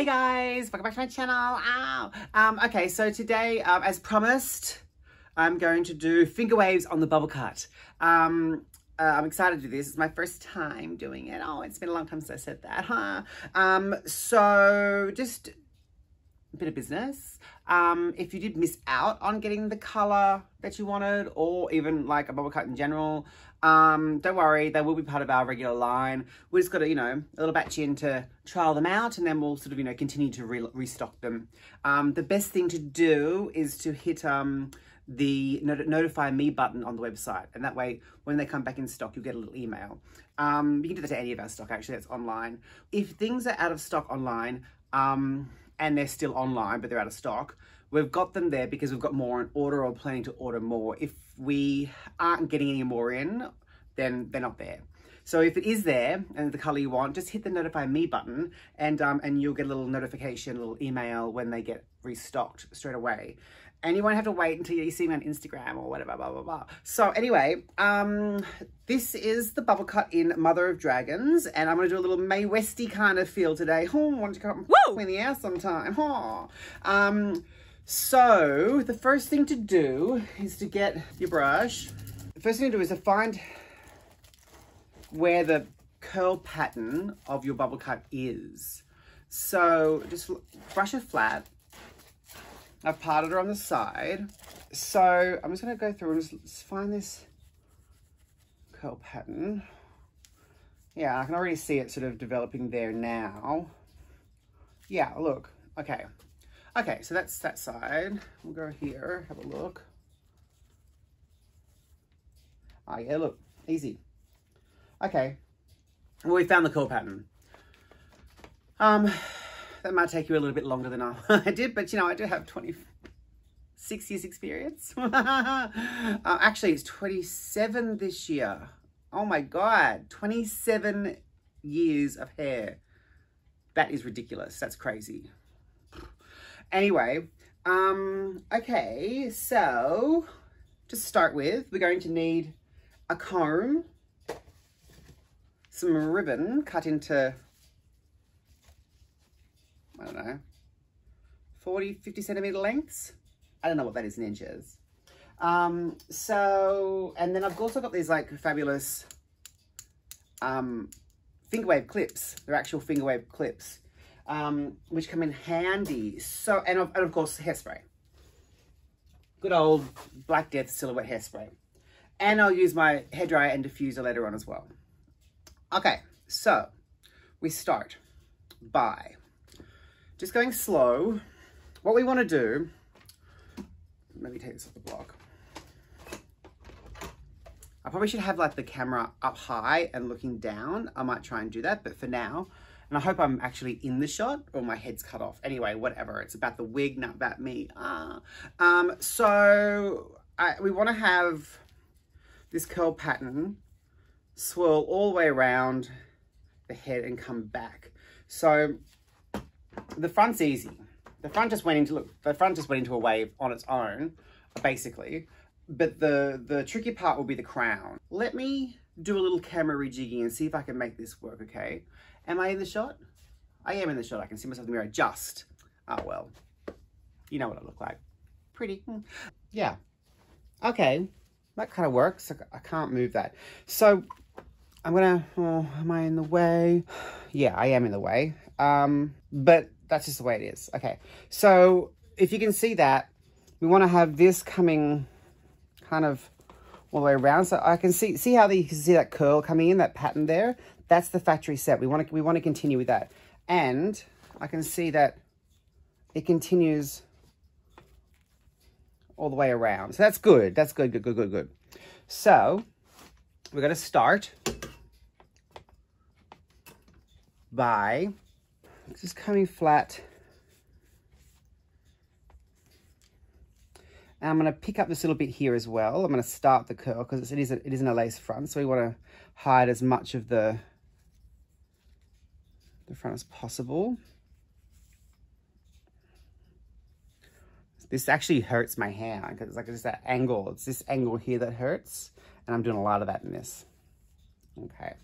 Hey guys, welcome back to my channel. Ow. Okay, so today, as promised, I'm going to do finger waves on the bubble cut. I'm excited to do this. It's my first time doing it. Oh, it's been a long time since I said that, huh? So just a bit of business. If you did miss out on getting the color that you wanted, or even like a bubble cut in general, don't worry, they will be part of our regular line. We just got to, a little batch in to trial them out, and then we'll sort of, continue to restock them. The best thing to do is to hit the notify me button on the website, and that way when they come back in stock you'll get a little email. You can do that to any of our stock, actually. That's online. If things are out of stock online, and they're still online but they're out of stock, we've got them there because we've got more on order or planning to order more. If we aren't getting any more in, then they're not there. So if it is there and the color you want, just hit the notify me button, and you'll get a little notification, a little email when they get restocked straight away. And you won't have to wait until you see me on Instagram or whatever, blah, blah, blah. So anyway, this is the bubble cut in Mother of Dragons, and I'm going to do a little Mae Westy kind of feel today. Oh, I want to come in the air sometime. Oh. So the first thing to do is to get your brush. The first thing to do is to find where the curl pattern of your bubble cut is. So just brush it flat. I've parted her on the side. So I'm just going to go through and just find this curl pattern. Yeah, I can already see it sort of developing there now. Yeah, look. Okay. Okay, so that's that side. We'll go here, have a look. Oh yeah, look, easy. Okay, well, we found the curl pattern. That might take you a little bit longer than I did, but I do have 26 years experience. Actually, it's 27 this year. Oh my God, 27 years of hair. That is ridiculous. That's crazy. Anyway, okay, so to start with, we're going to need a comb, some ribbon cut into, I don't know, 40, 50 centimeter lengths. I don't know what that is in inches. And then I've also got these like fabulous finger wave clips. They're actual finger wave clips, which come in handy. So, and of course, hairspray. Good old Black Death Silhouette hairspray. And I'll use my hairdryer and diffuser later on as well. Okay, so we start by just going slow. What we want to do, let me take this off the block. I probably should have like the camera up high and looking down. I might try and do that, but for now, and I hope I'm actually in the shot or my head's cut off. Anyway, whatever. It's about the wig, not about me. We want to have this curl pattern swirl all the way around the head and come back. So the front's easy. The front just went into a wave on its own, basically. But the tricky part will be the crown. Let me do a little camera rejigging and see if I can make this work, okay? Am I in the shot? I am in the shot. I can see myself in the mirror. Just. Oh, well. You know what I look like. Pretty. Yeah. Okay. That kind of works. I can't move that. So I'm gonna, am I in the way? Yeah, I am in the way. But that's just the way it is. Okay. So if you can see that, we want to have this coming kind of all the way around. So I can see how you can see that curl coming in, that pattern there. That's the factory set. We want to continue with that. And I can see that it continues all the way around. So that's good. That's good, good, good, good, good. So we're going to start by just coming flat. And I'm going to pick up this little bit here as well. I'm going to start the curl because it isn't a lace front. So we want to hide as much of the front as possible. This actually hurts my hair because it's like just that angle. It's this angle here that hurts. And I'm doing a lot of that in this. Okay.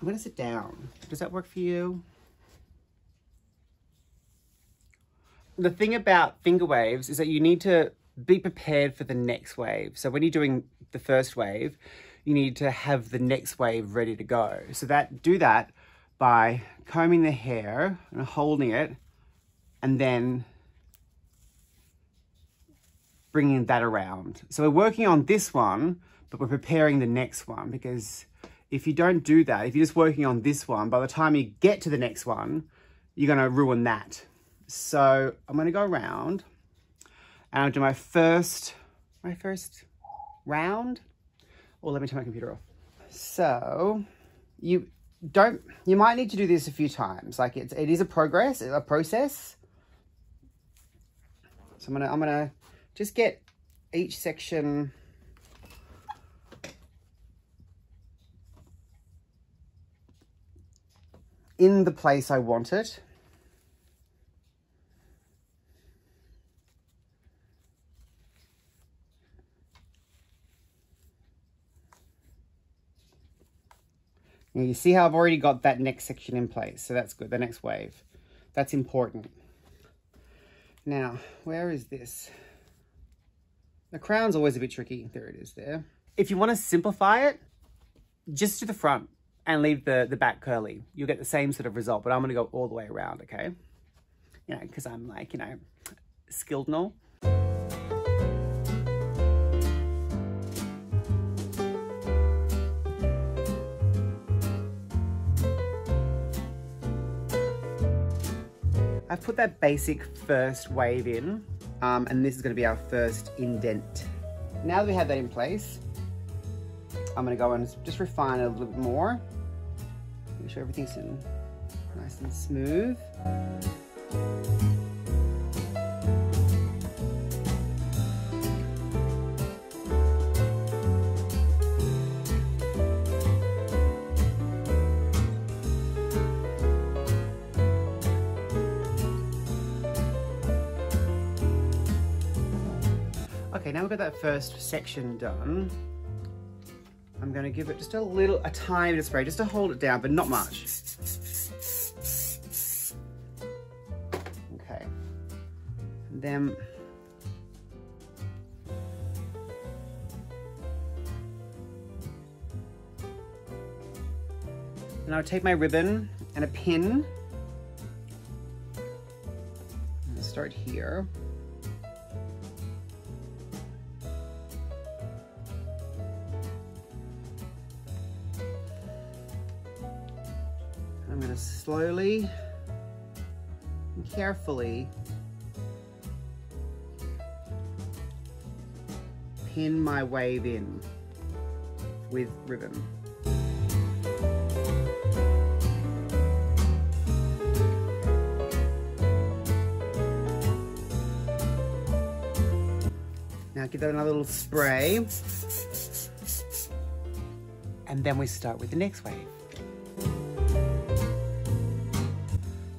I'm gonna sit down. Does that work for you? The thing about finger waves is that you need to be prepared for the next wave. So when you're doing the first wave, you need to have the next wave ready to go. So do that by combing the hair and holding it, and then bringing that around. So we're working on this one, but we're preparing the next one, because if you don't do that, if you're just working on this one, by the time you get to the next one, you're gonna ruin that. So I'm gonna go around and I'll do my first round. Or let me turn my computer off. So you might need to do this a few times. Like it is a process. So I'm gonna just get each section in the place I want it. You see how I've already got that next section in place, so that's good, the next wave. That's important. Now, where is this? The crown's always a bit tricky. There it is there. If you want to simplify it, just do the front and leave the back curly. You'll get the same sort of result, but I'm going to go all the way around, okay? You know, because I'm like, you know, skilled and all. I've put that basic first wave in, and this is going to be our first indent. Now that we have that in place, I'm going to go and just refine it a little bit more. Make sure everything's nice and smooth. Okay, now we've got that first section done. I'm going to give it just a tiny bit of spray, just to hold it down, but not much. Okay. And then I'll take my ribbon and a pin. I'll start here. I'm going to slowly and carefully pin my wave in with ribbon. Now give that another little spray, and then we start with the next wave.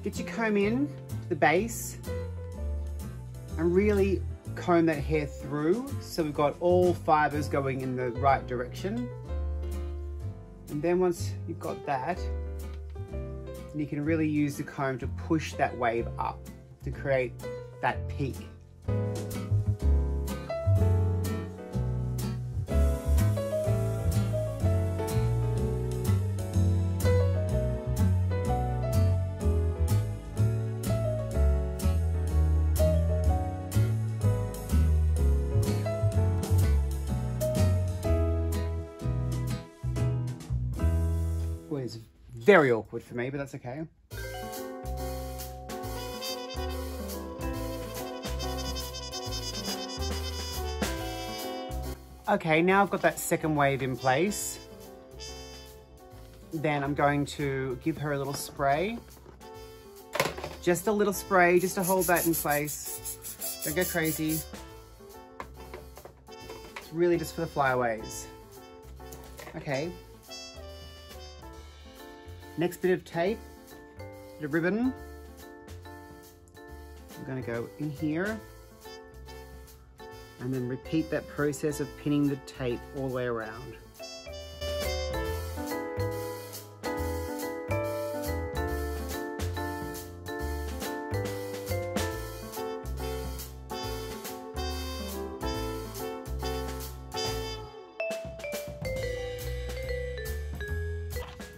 Get your comb in to the base and really comb that hair through so we've got all fibers going in the right direction. And then once you've got that, you can really use the comb to push that wave up to create that peak. It's very awkward for me, but that's okay. Okay, now I've got that second wave in place. Then I'm going to give her a little spray. Just a little spray, just to hold that in place. Don't go crazy. It's really just for the flyaways. Okay. Next bit of tape, bit of ribbon. I'm going to go in here and then repeat that process of pinning the tape all the way around.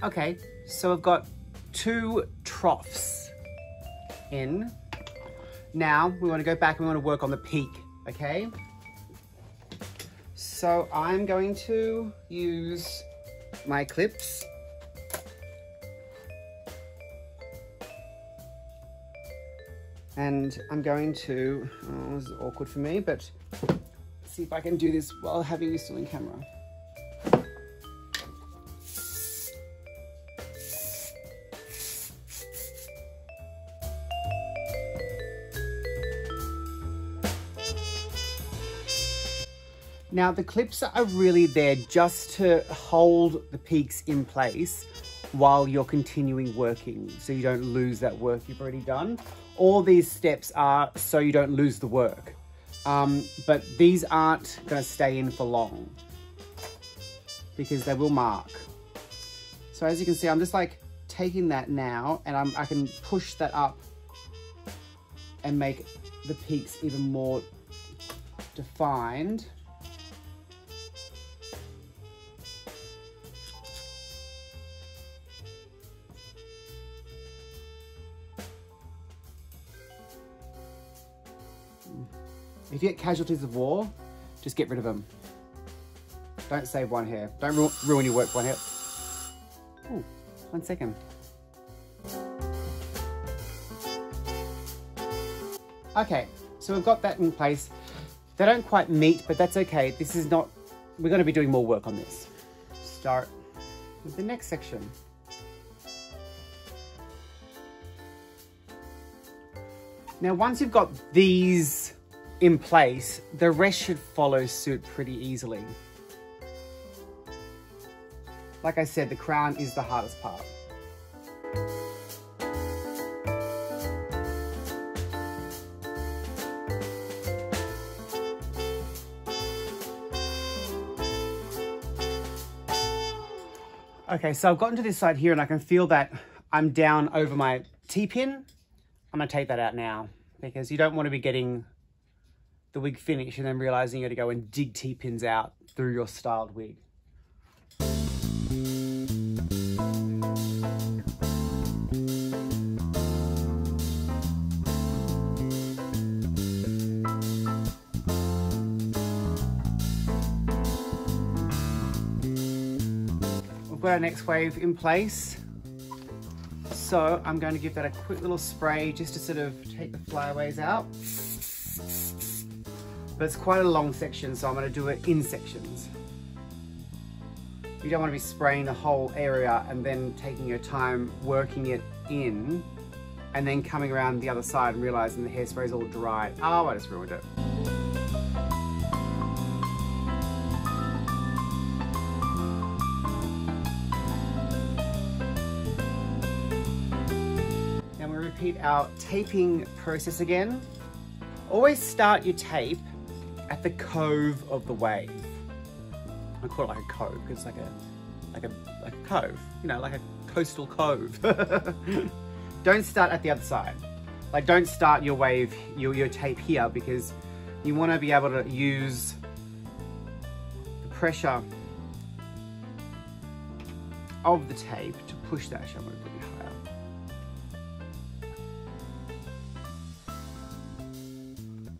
Okay, so I've got 2 troughs in. Now we want to go back and we want to work on the peak, okay? So I'm going to use my clips. And I'm going to, oh, this is awkward for me, but see if I can do this while having you still in camera. Now the clips are really there just to hold the peaks in place while you're continuing working, so you don't lose that work you've already done. All these steps are so you don't lose the work, but these aren't going to stay in for long because they will mark. So as you can see, I'm just like taking that now, and I can push that up and make the peaks even more defined. If you get casualties of war, just get rid of them. Don't save one hair. Don't ruin your work for one hair. Ooh, 1 second. Okay, so we've got that in place. They don't quite meet, but that's okay. This is not, we're going to be doing more work on this. Start with the next section. Now, once you've got these in place, the rest should follow suit pretty easily. Like I said, the crown is the hardest part. Okay, so I've gotten to this side here and I can feel that I'm down over my T-pin. I'm gonna take that out now because you don't want to be getting the wig finish and then realizing you got to go and dig T-pins out through your styled wig. We've got our next wave in place. So I'm going to give that a quick little spray just to sort of take the flyaways out. But it's quite a long section, so I'm going to do it in sections. You don't want to be spraying the whole area and then taking your time working it in and then coming around the other side and realizing the hairspray is all dry. Oh, I just ruined it. Now we repeat our taping process again. Always start your tape at the cove of the wave. I call it like a cove because it's like a cove, you know, like a coastal cove. Don't start at the other side. Like, don't start your wave, your tape here, because you want to be able to use the pressure of the tape to push that. Actually, I'm going to put it higher.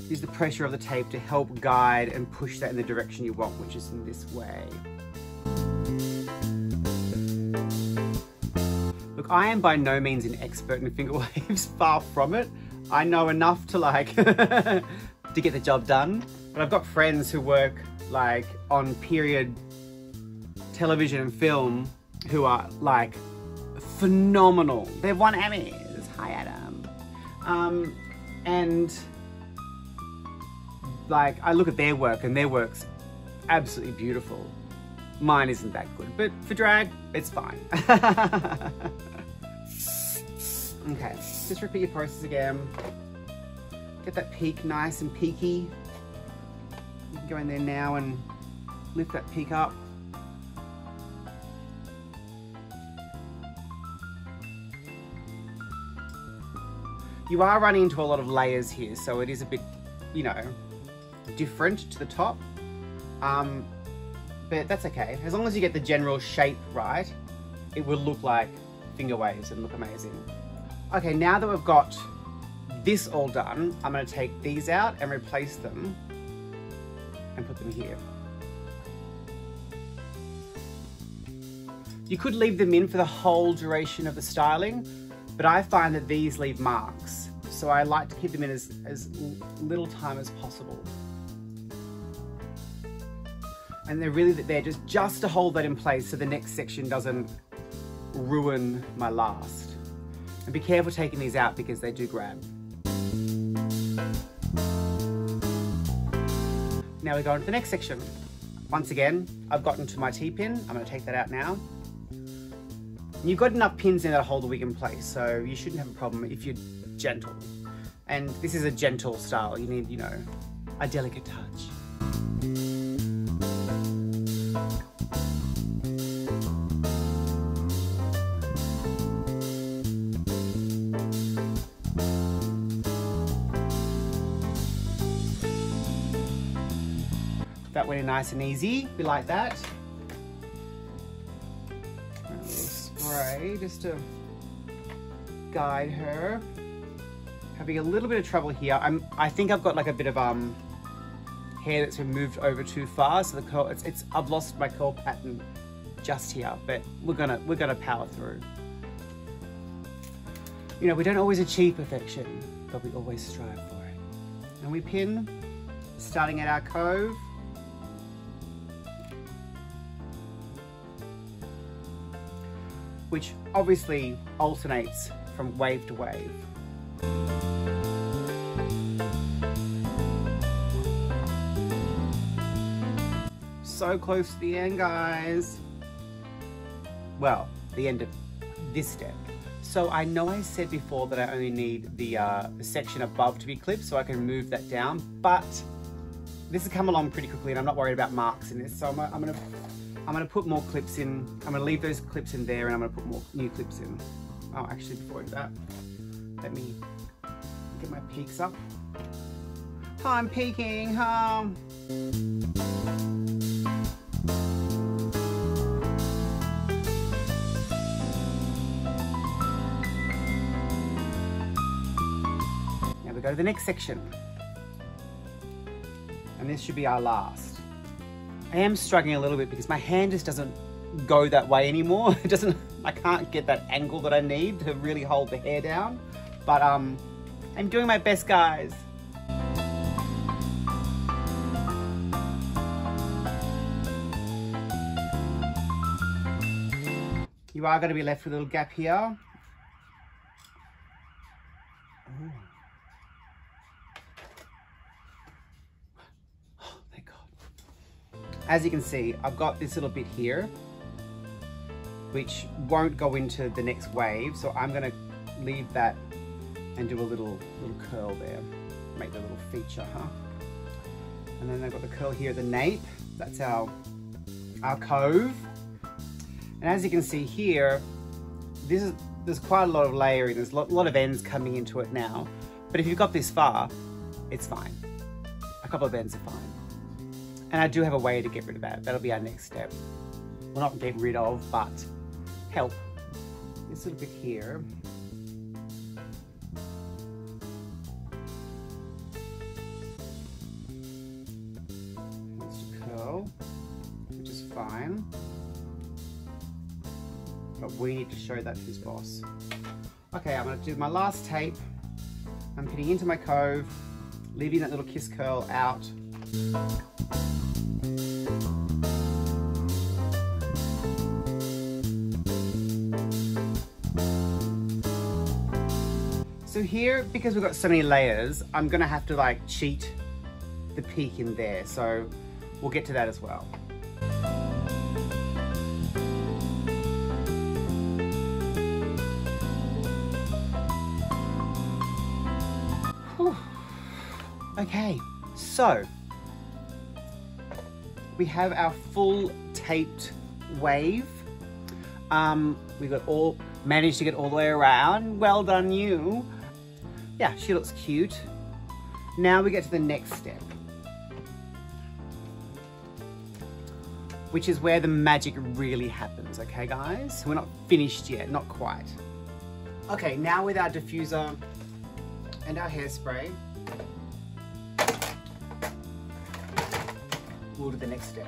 Use the pressure of the tape to help guide and push that in the direction you want, which is in this way. Look, I am by no means an expert in finger waves, far from it. I know enough to like, to get the job done, but I've got friends who work like on period television and film who are like phenomenal. They've won Emmys. Hi, Adam. And like, I look at their work and their work's absolutely beautiful. Mine isn't that good, but for drag, it's fine. Okay, just repeat your process again. Get that peak nice and peaky. You can go in there now and lift that peak up. You are running into a lot of layers here, so it is a bit, you know, different to the top, but that's okay. As long as you get the general shape right, it will look like finger waves and look amazing. Okay, now that we've got this all done, I'm going to take these out and replace them and put them here. You could leave them in for the whole duration of the styling, but I find that these leave marks. So I like to keep them in as little time as possible. And they're really there just to hold that in place so the next section doesn't ruin my last. And be careful taking these out because they do grab. Now we go on to the next section. Once again, I've gotten to my T-pin. I'm going to take that out now. You've got enough pins in there to hold the wig in place, so you shouldn't have a problem if you're gentle. And this is a gentle style. You need, you know, a delicate touch. That went in nice and easy. We like that. A little spray just to guide her. Having a little bit of trouble here. I think I've got like a bit of hair that's been moved over too far, so the curl I've lost my curl pattern just here, but we're gonna power through. You know, we don't always achieve perfection, but we always strive for it. And we pin, starting at our cove. Which obviously alternates from wave to wave. So close to the end, guys. Well, the end of this step. So I know I said before that I only need the section above to be clipped so I can move that down, but this has come along pretty quickly and I'm not worried about marks in this, so I'm gonna put more clips in. I'm gonna leave those clips in there and I'm gonna put more new clips in. Oh, actually, before I do that, let me get my peaks up. Oh, I'm peeking, huh? Now we go to the next section. And this should be our last. I am struggling a little bit because my hand just doesn't go that way anymore. I can't get that angle that I need to really hold the hair down. But I'm doing my best, guys. You are going to be left with a little gap here. Ooh. As you can see, I've got this little bit here, which won't go into the next wave. So I'm gonna leave that and do a little curl there. Make the little feature, huh? And then I've got the curl here at the nape. That's our cove. And as you can see here, there's quite a lot of layering. There's a lot of ends coming into it now. But if you've got this far, it's fine. A couple of ends are fine. And I do have a way to get rid of that. That'll be our next step. Well, not get rid of, but help. This little bit here. Just curl, which is fine. But we need to show that to his boss. Okay, I'm gonna do my last tape. I'm pinning into my cove, leaving that little kiss curl out. So here, because we've got so many layers, I'm gonna have to like cheat the peak in there. So we'll get to that as well. Whew. Okay, so we have our full taped wave. We managed to get all the way around. Well done, you. Yeah, she looks cute. Now we get to the next step. which is where the magic really happens, okay guys? We're not finished yet, not quite. Okay, now with our diffuser and our hairspray, we'll do the next step.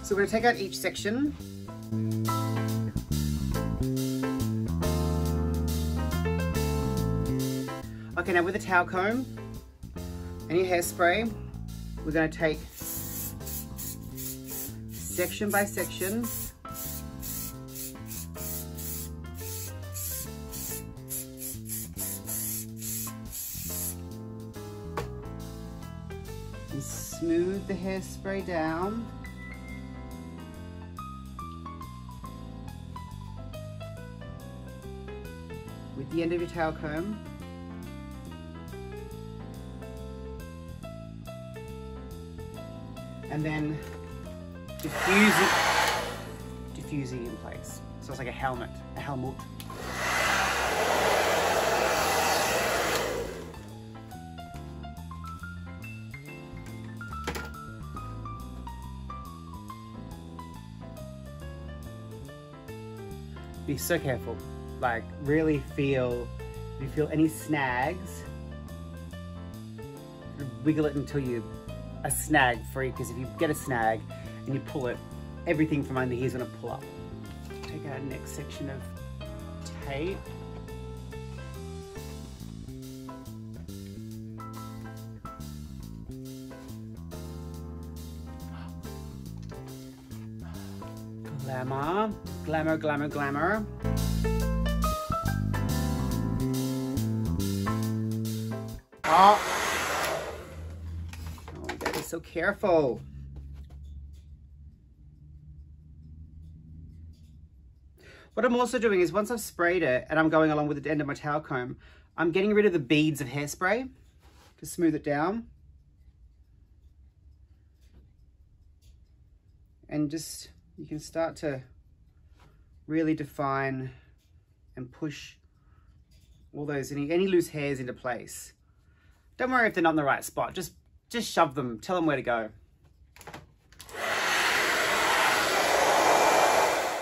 So we're gonna take out each section. Okay, now with a towel comb and your hairspray, we're going to take section by section and smooth the hairspray down. With the end of your towel comb. And then diffusing in place. So it's like a helmet, a helmet. Be so careful. Like really feel, if you feel any snags, wiggle it until you a snag free, because if you get a snag and you pull it, everything from under here is going to pull up. Take out the next section of tape. Glamour, glamour, glamour, glamour. Oh, you gotta be so careful. What I'm also doing is once I've sprayed it and I'm going along with the end of my towel comb, I'm getting rid of the beads of hairspray to smooth it down. And just, you can start to really define and push all those, any loose hairs into place. Don't worry if they're not in the right spot. Just shove them, tell them where to go.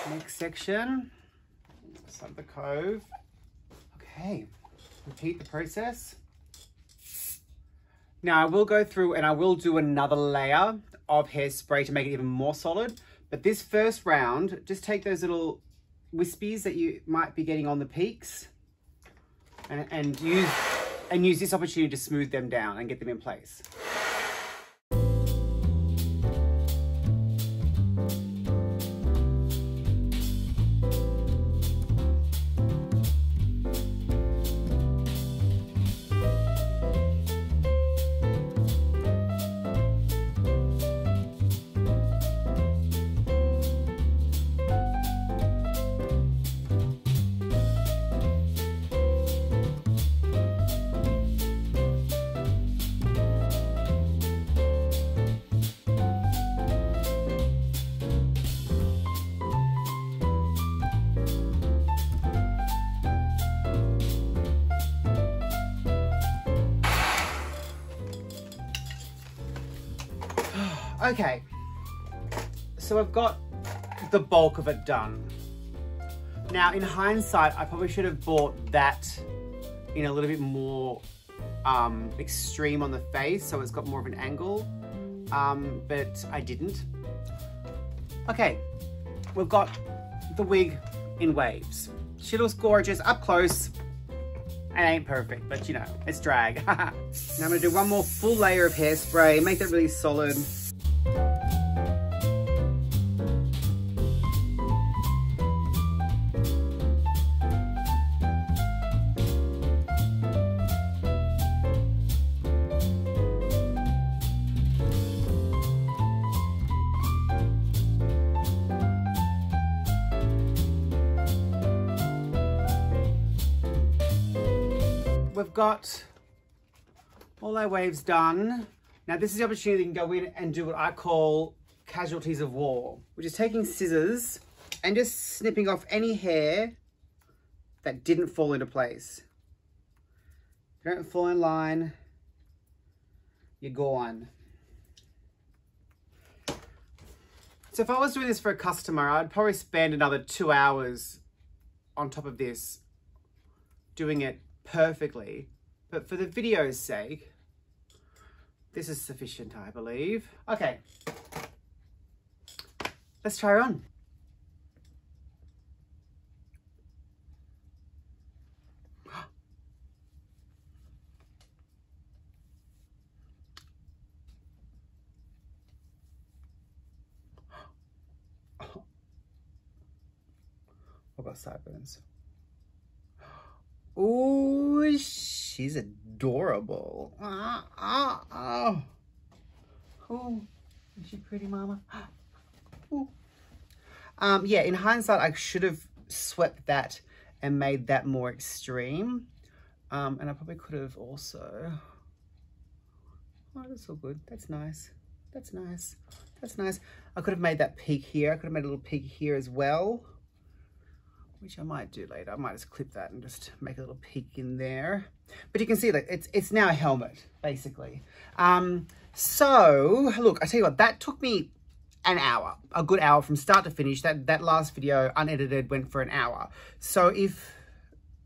Next section, start the cove. Okay, repeat the process. Now I will go through and I will do another layer of hairspray to make it even more solid. But this first round, just take those little wispies that you might be getting on the peaks and use this opportunity to smooth them down and get them in place. Okay, so I've got the bulk of it done. Now in hindsight, I probably should have bought that in a little bit more extreme on the face, so it's got more of an angle, but I didn't. Okay, we've got the wig in waves. She looks gorgeous up close. It ain't perfect, but you know, it's drag. Now I'm gonna do one more full layer of hairspray, make that really solid. We've got all our waves done. Now this is the opportunity you can go in and do what I call casualties of war, which is taking scissors and just snipping off any hair that didn't fall into place. If you don't fall in line, you're gone. So if I was doing this for a customer, I'd probably spend another 2 hours on top of this doing it perfectly. But for the video's sake, this is sufficient, I believe. Okay, let's try her on. I've got sideburns. Ooh, she's adorable. Oh, is she pretty, mama? Ooh. Yeah, in hindsight, I should have swept that and made that more extreme. And I probably could have also... Oh, that's all good. That's nice. That's nice. That's nice. I could have made that peak here. I could have made a little peak here as well, which I might do later. I might just clip that and just make a little peak in there. But you can see that it's now a helmet, basically. So, look, I tell you what, that took me an hour, a good hour from start to finish. That last video, unedited, went for an hour. So if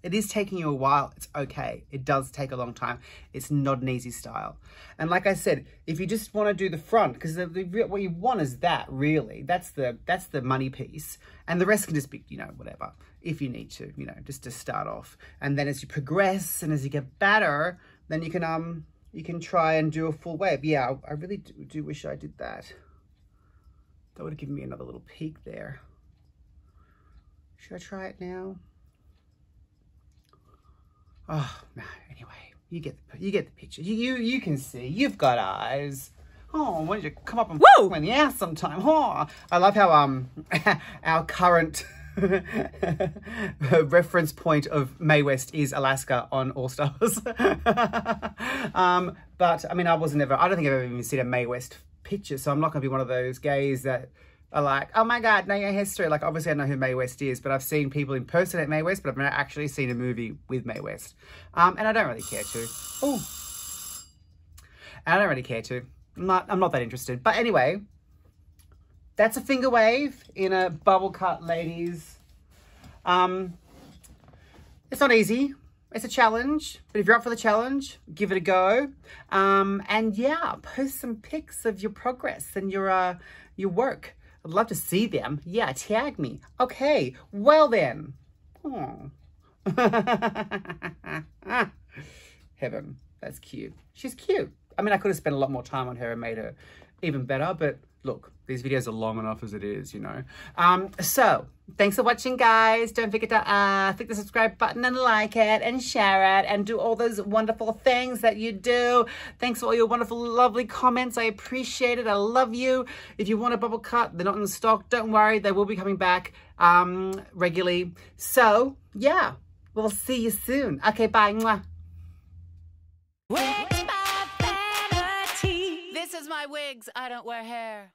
it is taking you a while, it's okay. It does take a long time. It's not an easy style. And like I said, if you just want to do the front, because what you want is that, really. That's the money piece. And the rest can just be, you know, whatever, if you need to, you know, just to start off. And then as you progress and as you get better, then you can try and do a full wave. Yeah, I really do wish I did that. That would have given me another little peak there. Should I try it now? Oh, no, anyway, you get the picture. You can see, you've got eyes. Oh, why don't you come up and woo in the ass sometime? Oh, I love how our current reference point of Mae West is Alaska on All Stars. But I mean, I don't think I've ever even seen a Mae West picture, so I'm not gonna be one of those gays that are like, oh my God, know your history. Like, obviously I know who Mae West is, but I've seen people impersonate Mae West, but I've never actually seen a movie with Mae West. And I don't really care to. Oh, and I don't really care to. I'm not that interested. But anyway, that's a finger wave in a bubble cut, ladies. It's not easy. It's a challenge, but if you're up for the challenge, give it a go. And yeah, post some pics of your progress and your work. I'd love to see them. Yeah, tag me. Okay, well then. Oh. Heaven, that's cute. She's cute. I mean, I could have spent a lot more time on her and made her even better, but look, these videos are long enough as it is, you know. So, thanks for watching, guys. Don't forget to click the subscribe button and like it and share it and do all those wonderful things that you do. Thanks for all your wonderful, lovely comments. I appreciate it. I love you. If you want a bubble cut, they're not in stock. Don't worry. They will be coming back regularly. So, yeah, we'll see you soon. Okay, bye. Mwah. Wigs by Vanity. This is my wigs. I don't wear hair.